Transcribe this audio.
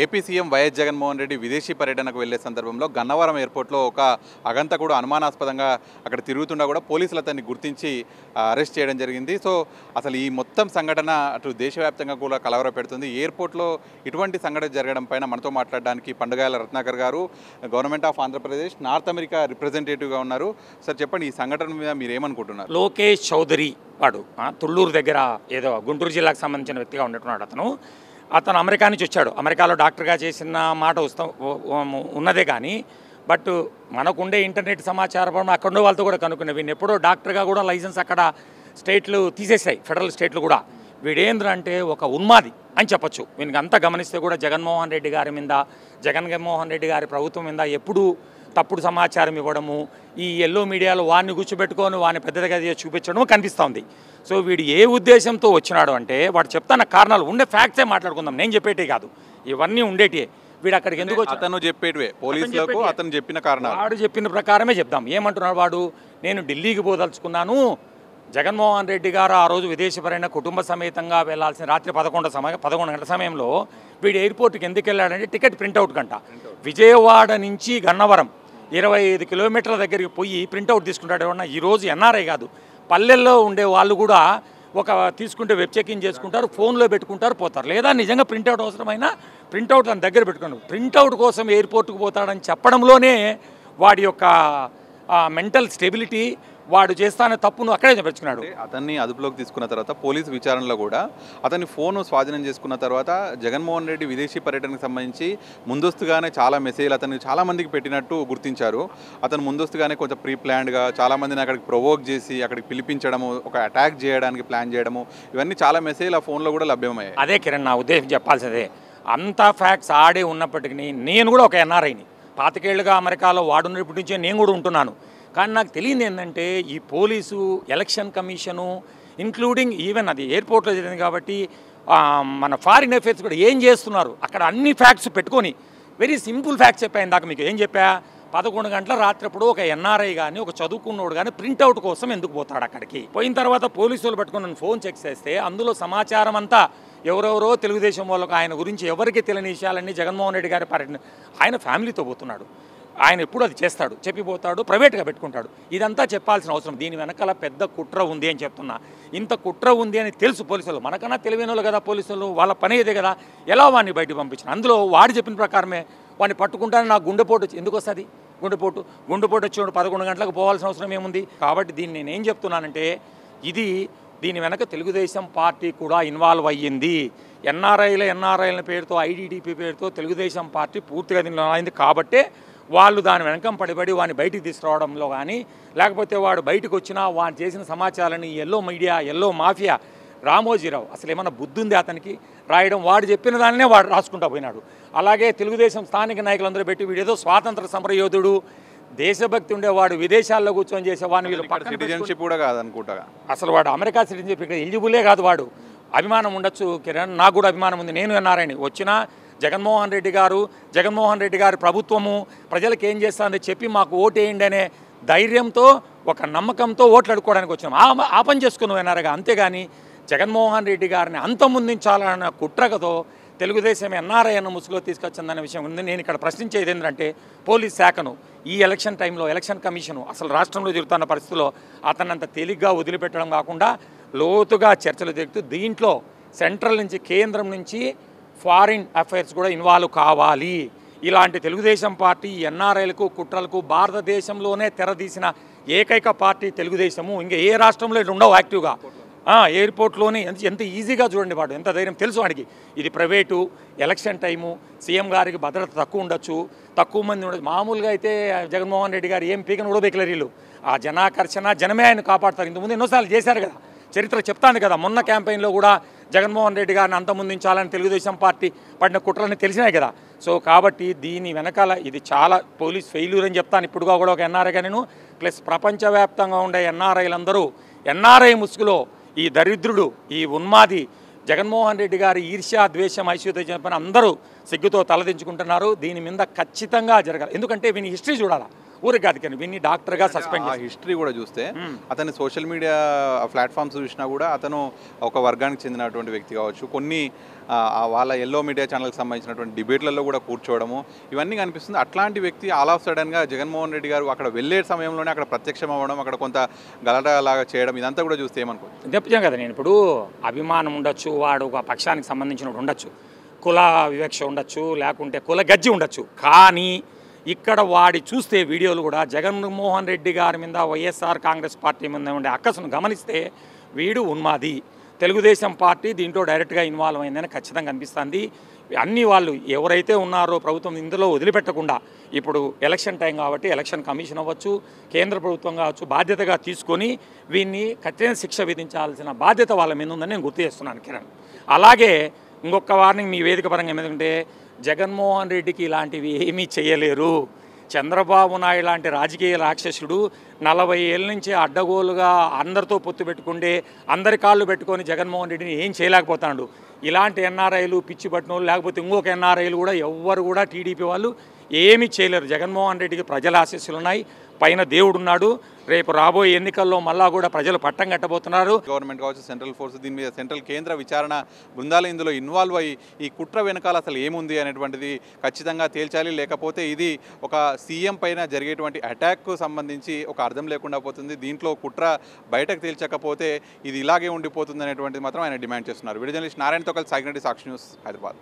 AP CM YS Jaganmohan Reddy విదేశీ పర్యటనకు వెళ్లే సందర్భంలో గన్నవరం ఎయిర్పోర్ట్లో ఒక అగంతకుడు అనుమానాస్పదంగా అక్కడ తిరుగుతుండా కూడా పోలీసులు అతన్ని గుర్తించి అరెస్ట్ చేయడం జరిగింది. సో అసలు ఈ మొత్తం సంఘటన అటు దేశవ్యాప్తంగా కూడా కలవర పెడుతుంది. ఎయిర్పోర్ట్లో ఇటువంటి సంఘటన జరగడం పైన మనతో మాట్లాడడానికి Pandugala Ratnakar garu government of Andhra Pradesh North America రిప్రజెంటేటివ్గా ఉన్నారు. సార్ చెప్పండి, ఈ సంఘటన మీద మీరు ఏమనుకుంటున్నారు? లోకేష్ చౌదరి వాడు తుళ్ళూరు దగ్గర ఏదో గుంటూరు జిల్లాకు సంబంధించిన వ్యక్తిగా ఉన్నట్టున్నాడు. అతను అమెరికా నుంచి వచ్చాడు. అమెరికాలో డాక్టర్గా చేసిన మాట ఉన్నదే కానీ బట్ మనకుండే ఇంటర్నెట్ సమాచారం అక్కడ వాళ్ళతో కూడా కనుక్కునే వీడిని ఎప్పుడో డాక్టర్గా కూడా లైసెన్స్ అక్కడ స్టేట్లు తీసేసాయి, ఫెడరల్ స్టేట్లు కూడా. వీడేంద్రంటే ఒక ఉన్మాది అని చెప్పొచ్చు. వీనికి అంతా గమనిస్తే కూడా జగన్మోహన్ రెడ్డి గారి మీద, జగన్మోహన్ రెడ్డి గారి ప్రభుత్వం మీద ఎప్పుడూ తప్పుడు సమాచారం ఇవ్వడము, ఈ ఎల్లో మీడియాలో వాడిని కూర్చోబెట్టుకొని వాడిని పెద్దదిగా చూపించడం కనిపిస్తుంది. సో వీడు ఏ ఉద్దేశంతో వచ్చినాడు అంటే వాడు చెప్తాన కారణాలు ఉండే ఫ్యాక్ట్సే మాట్లాడుకుందాం, నేను చెప్పేటే కాదు, ఇవన్నీ ఉండేటివే. వీడు అక్కడికి ఎందుకు అతను చెప్పేటివే పోలీసులకు అతను చెప్పిన కారణాలు వాడు చెప్పిన ప్రకారమే చెప్దాం. ఏమంటున్నాడు వాడు? నేను ఢిల్లీకి పోదలుచుకున్నాను, జగన్మోహన్ రెడ్డి గారు ఆ రోజు విదేశీ పర్యటన కుటుంబ సమేతంగా వెళ్లాల్సిన రాత్రి 11 గంటల సమయంలో వీడు ఎయిర్పోర్ట్కి ఎందుకు వెళ్ళాడంటే టికెట్ ప్రింట్అవుట్ కంట. విజయవాడ నుంచి గన్నవరం 25 కిలోమీటర్ల దగ్గరికి పోయి ప్రింట్అవుట్ తీసుకుంటాడు. ఏమన్నా ఈరోజు ఎన్ఆర్ఐ కాదు, పల్లెల్లో ఉండే వాళ్ళు కూడా ఒక తీసుకుంటే వెబ్ చెకింగ్ చేసుకుంటారు, ఫోన్లో పెట్టుకుంటారు, పోతారు. లేదా నిజంగా ప్రింట్అవుట్ అవసరమైనా ప్రింట్అవుట్ తన దగ్గర పెట్టుకున్నాడు. ప్రింట్అవుట్ కోసం ఎయిర్పోర్ట్కి పోతాడని చెప్పడంలోనే వాడి యొక్క మెంటల్ స్టెబిలిటీ, వాడు చేస్తానే తప్పును అక్కడే చెప్పచ్చుకున్నాడు. అతన్ని అదుపులోకి తీసుకున్న తర్వాత పోలీసు విచారణలో కూడా అతని ఫోను స్వాధీనం చేసుకున్న తర్వాత జగన్మోహన్ రెడ్డి విదేశీ పర్యటనకు సంబంధించి ముందస్తుగానే చాలా మెసేజ్లు అతనికి చాలామందికి పెట్టినట్టు గుర్తించారు. అతను ముందస్తుగానే కొంచెం ప్రీ ప్లాన్డ్గా చాలామందిని అక్కడికి ప్రొవోక్ చేసి అక్కడికి పిలిపించడము, ఒక అటాక్ చేయడానికి ప్లాన్ చేయడము, ఇవన్నీ చాలా మెసేజ్లు ఆ ఫోన్లో కూడా లభ్యమయ్యాయి. అదే కిరణ్, నా ఉద్దేశం చెప్పాల్సిందే. అంతా ఫ్యాక్ట్స్ ఆడే ఉన్నప్పటికీ నేను కూడా ఒక ఎన్ఆర్ఐని, 25 ఏళ్ళుగా అమెరికాలో వాడున్నప్పటి నుంచే నేను కూడా ఉంటున్నాను. కానీ నాకు తెలియదు ఏంటంటే ఈ police, election commission, including even అది ఎయిర్పోర్ట్లో జరిగింది కాబట్టి మన ఫారిన్ అఫేర్స్ కూడా ఏం చేస్తున్నారు అక్కడ అన్ని ఫ్యాక్ట్స్ పెట్టుకొని, వెరీ సింపుల్ ఫ్యాక్ట్స్ చెప్పాను దాకా మీకు. ఏం చెప్పా? 11 గంటల రాత్రప్పుడు ఒక ఎన్ఆర్ఐ కానీ ఒక చదువుకున్నోడు కానీ ప్రింట్అవుట్ కోసం ఎందుకు పోతాడు అక్కడికి? పోయిన తర్వాత పోలీసులు పట్టుకుని నన్ను ఫోన్ చెక్ చేస్తే అందులో సమాచారం అంతా ఎవరెవరో తెలుగుదేశం వాళ్ళకు ఆయన గురించి ఎవరికి తెలియని విషయాలన్నీ జగన్మోహన్ రెడ్డి గారి పర్యటన, ఆయన ఫ్యామిలీతో పోతున్నాడు, ఆయన ఎప్పుడు అది చేస్తాడు, చెప్పిపోతాడు, ప్రైవేట్గా పెట్టుకుంటాడు. ఇదంతా చెప్పాల్సిన అవసరం, దీని వెనకాల పెద్ద కుట్ర ఉంది అని చెప్తున్నా. ఇంత కుట్ర ఉంది అని తెలుసు పోలీసులు, మనకన్నా తెలివైన వాళ్ళు కదా పోలీసులు, వాళ్ళ పని ఇదే కదా. ఎలా వాడిని బయటకు పంపించిన? అందులో వాడు చెప్పిన ప్రకారమే వాడిని పట్టుకుంటానని నాకు గుండెపోటు ఎందుకు వస్తుంది? గుండెపోటు వచ్చినప్పుడు 11 గంటలకు పోవాల్సిన అవసరం ఏముంది? కాబట్టి దీన్ని నేనేం చెప్తున్నానంటే దీని వెనక తెలుగుదేశం పార్టీ కూడా ఇన్వాల్వ్ అయ్యింది. ఎన్ఆర్ఐల పేరుతో, ఐడీటీపీ పేరుతో తెలుగుదేశం పార్టీ పూర్తిగా దీనిలో అయింది. కాబట్టే వాళ్ళు దాని వెనకం పడిపడి వాడిని బయటికి తీసుకురావడంలో కానీ, లేకపోతే వాడు బయటకు వచ్చినా వాడు చేసిన సమాచారాన్ని yellow media, yellow mafia, Ramoji Rao అసలు ఏమన్నా బుద్ధి ఉంది అతనికి రాయడం? వాడు చెప్పిన దాన్నే వాడు రాసుకుంటూ పోయినాడు. అలాగే తెలుగుదేశం స్థానిక నాయకులందరూ పెట్టి వీడేదో స్వాతంత్ర సమరయోధుడు, దేశభక్తి ఉండేవాడు, విదేశాల్లో కూర్చొని చేసేవాడిని వీళ్ళు సిటిజన్షిప్ కూడా కాదనుకుంటా. అసలు వాడు అమెరికా సిటిజన్షిప్ ఇక్కడ ఎలిజిబులే కాదు. వాడు అభిమానం ఉండొచ్చు కిరణ్, నాకు కూడా అభిమానం ఉంది, నేను ఎన్ఆర్ఐని. వచ్చినా జగన్మోహన్ రెడ్డి గారి ప్రభుత్వము ప్రజలకు ఏం చేస్తుందని చెప్పి మాకు ఓటేయండి అనే ధైర్యంతో, ఒక నమ్మకంతో ఓట్లు అడుక్కోవడానికి వచ్చినాం. ఆ పని చేసుకున్నాం ఎన్ఆర్ఐగా. అంతేగాని జగన్మోహన్ రెడ్డి గారిని అంతమొందించాలన్న కుట్రకతో తెలుగుదేశం ఎన్ఆర్ఐ అన్న ముసుగులో తీసుకొచ్చిందనే విషయం ఉంది. నేను ఇక్కడ ప్రశ్నించేది ఏంటంటే పోలీస్ శాఖను, ఈ ఎలక్షన్ టైంలో ఎలక్షన్ కమిషను అసలు రాష్ట్రంలో జరుగుతున్న పరిస్థితుల్లో అతనంత తేలిగ్గా వదిలిపెట్టడం కాకుండా లోతుగా చర్చలు జరుగుతూ దీంట్లో సెంట్రల్ నుంచి, కేంద్రం నుంచి ఫారిన్ అఫైర్స్ కూడా ఇన్వాల్వ్ కావాలి. ఇలాంటి తెలుగుదేశం పార్టీ ఎన్ఆర్ఐలకు, కుట్రలకు భారతదేశంలోనే తెరదీసిన ఏకైక పార్టీ తెలుగుదేశము. ఇంకా ఏ రాష్ట్రంలో ఉండవు యాక్టివ్గా. ఎయిర్పోర్ట్లోని ఎంత ఈజీగా చూడండి, వాడు ఎంత ధైర్యం తెలుసు వాడికి. ఇది ప్రైవేటు, ఎలక్షన్ టైము, సీఎం గారికి భద్రత తక్కువ ఉండొచ్చు, తక్కువ మంది ఉండదు. మామూలుగా అయితే జగన్మోహన్ రెడ్డి గారు ఏం పీకను కూడా పీకలేరు వీళ్ళు. ఆ జనాకర్షణ, జనమే ఆయన కాపాడతారు. ఇంతకుముందు ఎన్నోసార్లు చేశారు కదా, చరిత్ర చెప్తాను కదా. మొన్న క్యాంపెయిన్లో కూడా జగన్మోహన్ రెడ్డి గారిని అంతమొందించాలని తెలుగుదేశం పార్టీ పడిన కుట్రలని తెలిసినాయి కదా. సో కాబట్టి దీని వెనకాల ఇది చాలా పోలీస్ ఫెయిల్యూర్ అని చెప్తాను. ఇప్పుడుగా కూడా ఒక ఎన్ఆర్ఐగా నేను, ప్లస్ ప్రపంచవ్యాప్తంగా ఉండే ఎన్ఆర్ఐలందరూ ఎన్ఆర్ఐ ముసుగులో ఈ దరిద్రుడు, ఈ ఉన్మాది జగన్మోహన్ రెడ్డి గారి ఈర్ష్య, ద్వేషం, ఐశ్వర్య చెప్పిన అందరూ సిగ్గుతో తలదించుకుంటున్నారు. దీని మీద ఖచ్చితంగా జరగాలి. ఎందుకంటే వీని హిస్టరీ చూడాలా, ఊరికి కాదు కానీ వీని డాక్టర్గా సస్పెండ్ హిస్టరీ కూడా చూస్తే అతని సోషల్ మీడియా ప్లాట్ఫామ్స్ చూసినా కూడా అతను ఒక వర్గానికి చెందినటువంటి వ్యక్తి కావచ్చు, కొన్ని వాళ్ళ ఎల్లో మీడియా ఛానల్కి సంబంధించినటువంటి డిబేట్లలో కూడా కూర్చోవడము ఇవన్నీ కనిపిస్తుంది. అట్లాంటి వ్యక్తి ఆల్ ఆఫ్ సడన్గా జగన్మోహన్ రెడ్డి గారు అక్కడ వెళ్ళే సమయంలోనే అక్కడ ప్రత్యక్షం అవ్వడం, అక్కడ కొంత గలటలాగా చేయడం, ఇదంతా కూడా చూస్తే ఏమనుకో చెప్తాం కదా. నేను ఇప్పుడు అభిమానం ఉండొచ్చు, వాడు ఒక పక్షానికి సంబంధించినప్పుడు ఉండొచ్చు, కుల వివక్ష ఉండొచ్చు, లేకుంటే కుల గజ్జి ఉండొచ్చు, కానీ ఇక్కడ వాడి చూస్తే వీడియోలు కూడా జగన్మోహన్ రెడ్డి గారి మీద వైఎస్ఆర్ కాంగ్రెస్ పార్టీ మీద ఉండే అక్కసును గమనిస్తే వీడు ఉన్మాది, తెలుగుదేశం పార్టీ దీంట్లో డైరెక్ట్గా ఇన్వాల్వ్ అయిందని ఖచ్చితంగా అనిపిస్తుంది. అన్ని వాళ్ళు ఎవరైతే ఉన్నారో ప్రభుత్వం ఇందులో వదిలిపెట్టకుండా ఇప్పుడు ఎలక్షన్ టైం కాబట్టి ఎలక్షన్ కమిషన్ అవ్వచ్చు, కేంద్ర ప్రభుత్వం కావచ్చు, బాధ్యతగా తీసుకొని వీన్ని కఠిన శిక్ష విధించాల్సిన బాధ్యత వాళ్ళ మీద ఉందని నేను గుర్తు చేస్తున్నాను కిరణ్. అలాగే ఇంకొక వార్నింగ్ మీ వేదిక పరంగా ఏమిటంటే జగన్మోహన్ రెడ్డికి ఇలాంటివి ఏమీ చేయలేరు. చంద్రబాబు నాయుడు లాంటి రాజకీయ రాక్షసుడు 40 ఏళ్ళ నుంచి అడ్డగోలుగా అందరితో పొత్తు పెట్టుకుంటే అందరి కాళ్ళు పెట్టుకొని జగన్మోహన్ రెడ్డిని ఏం చేయలేకపోతాడు. ఇలాంటి ఎన్ఆర్ఐలు పిచ్చి పట్టినోళ్ళు లేకపోతే ఇంకొక ఎన్ఆర్ఐలు కూడా ఎవ్వరు కూడా టీడీపీ వాళ్ళు ఏమీ చేయలేరు. జగన్మోహన్ రెడ్డికి ప్రజల ఆశీస్సులు ఉన్నాయి, పైన దేవుడు ఉన్నాడు. రేపు రాబోయే ఎన్నికల్లో మళ్ళా కూడా ప్రజలు పట్టం కట్టబోతున్నారు. గవర్నమెంట్ కావచ్చు, సెంట్రల్ ఫోర్స్, దీని మీద సెంట్రల్ కేంద్ర విచారణ బృందాలు ఇందులో ఇన్వాల్వ్ అయ్యి ఈ కుట్ర వెనకాల అసలు ఏముంది అనేటువంటిది ఖచ్చితంగా తేల్చాలి. లేకపోతే ఇది ఒక సీఎం పైన జరిగేటువంటి అటాక్కు సంబంధించి ఒక అర్థం లేకుండా పోతుంది. దీంట్లో కుట్ర బయటకు తేల్చకపోతే ఇది ఇలాగే ఉండిపోతుంది అనేటువంటిది మాత్రం ఆయన డిమాండ్ చేస్తున్నారు. వీడియో జర్నలిస్ట్ నారాయణతో కలిసి సాగినటి సాక్షి న్యూస్, హైదరాబాద్.